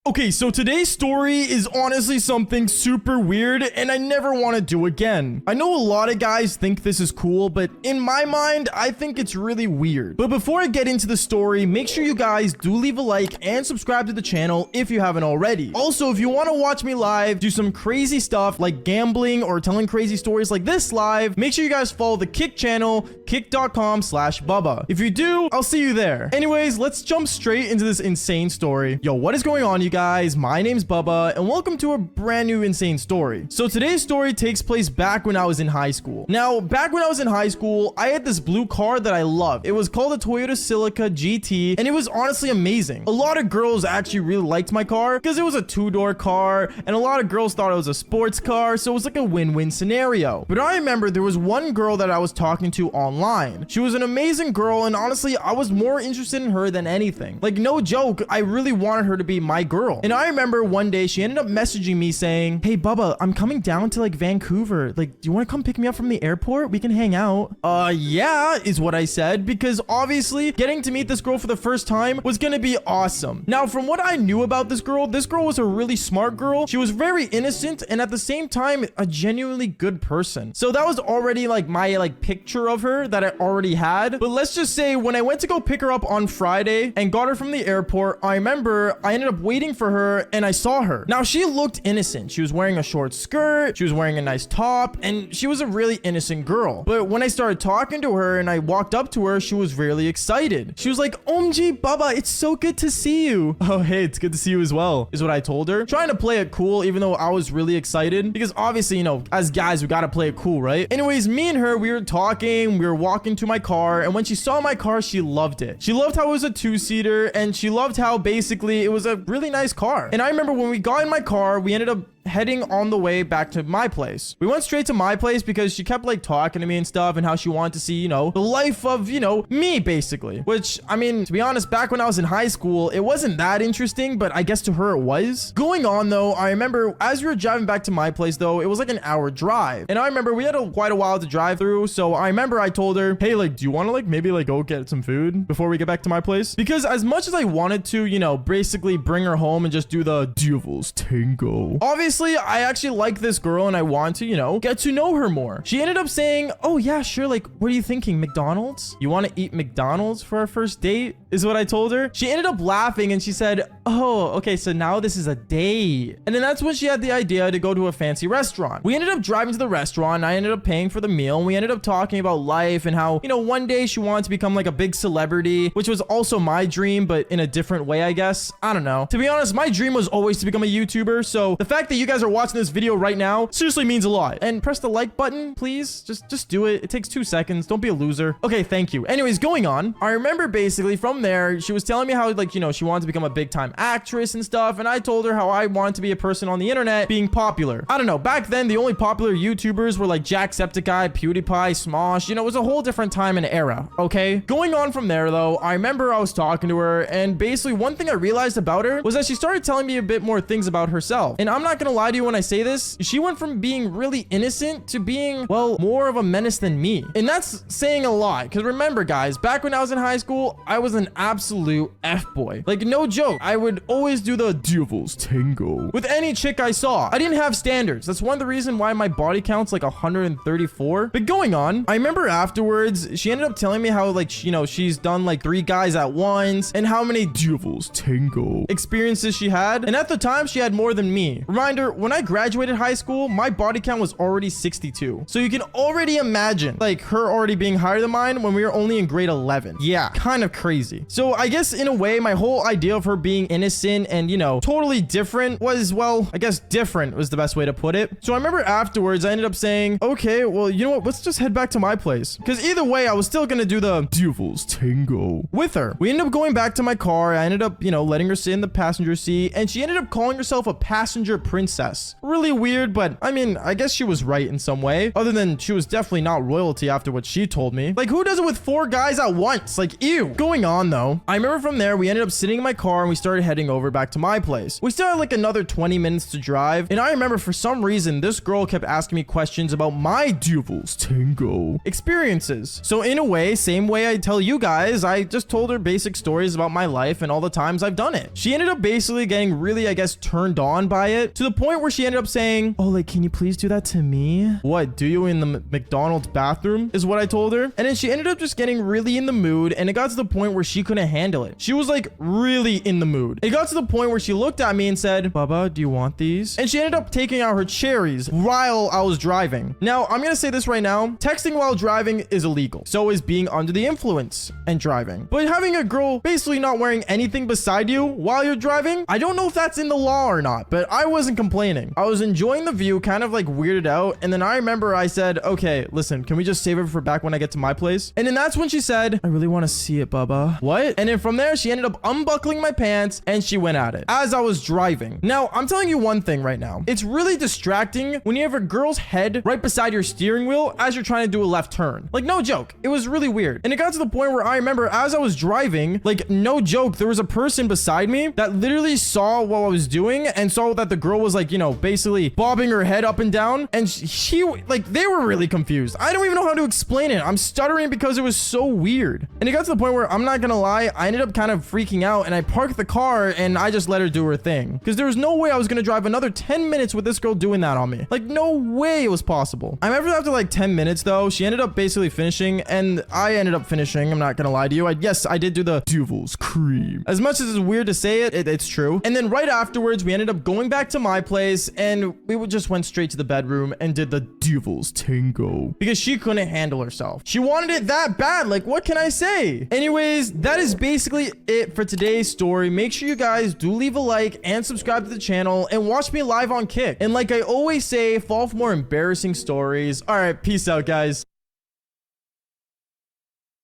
Okay, so today's story is honestly something super weird and I never want to do again. I know a lot of guys think this is cool, but in my mind, I think it's really weird. But before I get into the story, make sure you guys do leave a like and subscribe to the channel if you haven't already. Also, if you want to watch me live, do some crazy stuff like gambling or telling crazy stories like this live, make sure you guys follow the Kick channel, kick.com/Bubba. If you do, I'll see you there. Anyways, let's jump straight into this insane story. Yo, what is going on, you guys? My name's Bubba and welcome to a brand new insane story. So today's story takes place back when I was in high school. Now, back when I was in high school, I had this blue car that I loved. It was called a Toyota Celica GT and it was honestly amazing. A lot of girls actually really liked my car because it was a two-door car and a lot of girls thought it was a sports car, so it was like a win-win scenario. But I remember there was one girl that I was talking to online. She was an amazing girl and honestly, I was more interested in her than anything. Like, no joke, I really wanted her to be my girl. And I remember one day she ended up messaging me saying, "Hey Bubba, I'm coming down to like Vancouver. Like, do you want to come pick me up from the airport? We can hang out." Yeah, is what I said, because obviously getting to meet this girl for the first time was gonna be awesome. Now, from what I knew about this girl was a really smart girl. She was very innocent and at the same time a genuinely good person. So that was already like my picture of her that I already had. But let's just say when I went to go pick her up on Friday and got her from the airport, I remember I ended up waiting for her and I saw her. Now, she looked innocent. She was wearing a short skirt, she was wearing a nice top, and she was a really innocent girl. But when I started talking to her and I walked up to her, she was really excited. She was like, "OMG, Bubba, it's so good to see you." "Oh, hey, it's good to see you as well," is what I told her. Trying to play it cool, even though I was really excited, because obviously, you know, as guys, we gotta play it cool, right? Anyways, me and her, we were talking, we were walking to my car, and when she saw my car, she loved it. She loved how it was a two-seater, and she loved how basically it was a really nice car. And I remember when we got in my car, we ended up heading on the way back to my place. We went straight to my place because she kept like talking to me and stuff and how she wanted to see, you know, the life of, you know, me basically. Which, I mean, to be honest, back when I was in high school, it wasn't that interesting, but I guess to her it was. Going on though, I remember as we were driving back to my place though, it was like an hour drive. And I remember we had quite a while to drive through. So I remember I told her, "Hey, like, do you want to like maybe like go get some food before we get back to my place?" Because as much as I wanted to, you know, basically bring her home and just do the devil's tango, obviously I actually like this girl and I want to, you know, get to know her more. She ended up saying, "Oh yeah, sure. Like, what are you thinking? McDonald's? You want to eat McDonald's for our first date?" is what I told her. She ended up laughing and she said, "Oh, okay, so now this is a date." And then that's when she had the idea to go to a fancy restaurant. We ended up driving to the restaurant and I ended up paying for the meal and we ended up talking about life and how, you know, one day she wanted to become like a big celebrity, which was also my dream, but in a different way, I guess. I don't know. To be honest, my dream was always to become a YouTuber. So the fact that you guys are watching this video right now seriously means a lot. And press the like button, please. Just do it. It takes 2 seconds. Don't be a loser. Okay, thank you. Anyways, going on. I remember basically from there, she was telling me how, like, you know, she wanted to become a big time actress and stuff. And I told her how I wanted to be a person on the internet being popular. I don't know. Back then, the only popular YouTubers were like Jacksepticeye, PewDiePie, Smosh. You know, it was a whole different time and era. Okay. Going on from there, though, I remember I was talking to her and basically one thing I realized about her was that she started telling me a bit more things about herself. And I'm not gonna lie to you when I say this, she went from being really innocent to being, well, more of a menace than me. And that's saying a lot. Because remember, guys, back when I was in high school, I was an absolute F-boy. Like, no joke. I would always do the devil's tango with any chick I saw. I didn't have standards. That's one of the reasons why my body count's like 134. But going on, I remember afterwards, she ended up telling me how, like, you know, she's done like 3 guys at once and how many devil's tango experiences she had. And at the time, she had more than me. Reminder, when I graduated high school, my body count was already 62. So you can already imagine like her already being higher than mine when we were only in grade 11. Yeah, kind of crazy. So I guess in a way, my whole idea of her being innocent and, you know, totally different was, well, I guess different was the best way to put it. So I remember afterwards, I ended up saying, "Okay, well, you know what? Let's just head back to my place." Because either way, I was still going to do the devil's tango with her. We ended up going back to my car. I ended up, you know, letting her sit in the passenger seat and she ended up calling herself a passenger princess. Really weird, but I mean, I guess she was right in some way, other than she was definitely not royalty after what she told me. Like, who does it with 4 guys at once? Like, ew. Going on on though. I remember from there, we ended up sitting in my car and we started heading over back to my place. We still had like another 20 minutes to drive. And I remember for some reason, this girl kept asking me questions about my Devil's Tango experiences. So in a way, same way I tell you guys, I just told her basic stories about my life and all the times I've done it. She ended up basically getting really, I guess, turned on by it to the point where she ended up saying, oh, like, can you please do that to me? What, do you in the McDonald's bathroom is what I told her. And then she ended up just getting really in the mood, and it got to the point where she couldn't handle it. She was like really in the mood. It got to the point where she looked at me and said, Baba, do you want these? And she ended up taking out her cherries while I was driving. Now, I'm gonna say this right now. Texting while driving is illegal. So is being under the influence and driving. But having a girl basically not wearing anything beside you while you're driving, I don't know if that's in the law or not, but I wasn't complaining. I was enjoying the view, kind of like weirded out. And then I remember I said, okay, listen, can we just save it for back when I get to my place? And then that's when she said, I really want to see it, Bubba. What? And then from there, she ended up unbuckling my pants and she went at it as I was driving. Now, I'm telling you one thing right now. It's really distracting when you have a girl's head right beside your steering wheel as you're trying to do a left turn. Like, no joke. It was really weird. And it got to the point where I remember as I was driving, like, no joke, there was a person beside me that literally saw what I was doing and saw that the girl was like, you know, basically bobbing her head up and down. And she like, they were really confused. I don't even know how to explain it. I'm stuttering because it was so weird. And it got to the point where I'm not gonna lie, I ended up kind of freaking out and I parked the car and I just let her do her thing. Because there was no way I was gonna drive another 10 minutes with this girl doing that on me. Like, no way it was possible. I remember after like 10 minutes though, she ended up basically finishing and I ended up finishing. I'm not gonna lie to you. Yes, I did do the Devil's Cream. As much as it's weird to say it, it's true. And then right afterwards, we ended up going back to my place and we just went straight to the bedroom and did the Devil's Tango because she couldn't handle herself. She wanted it that bad. Like, what can I say? Anyways, that is basically it for today's story. Make sure you guys do leave a like and subscribe to the channel and watch me live on Kick. And like I always say, follow for more embarrassing stories. All right, peace out, guys.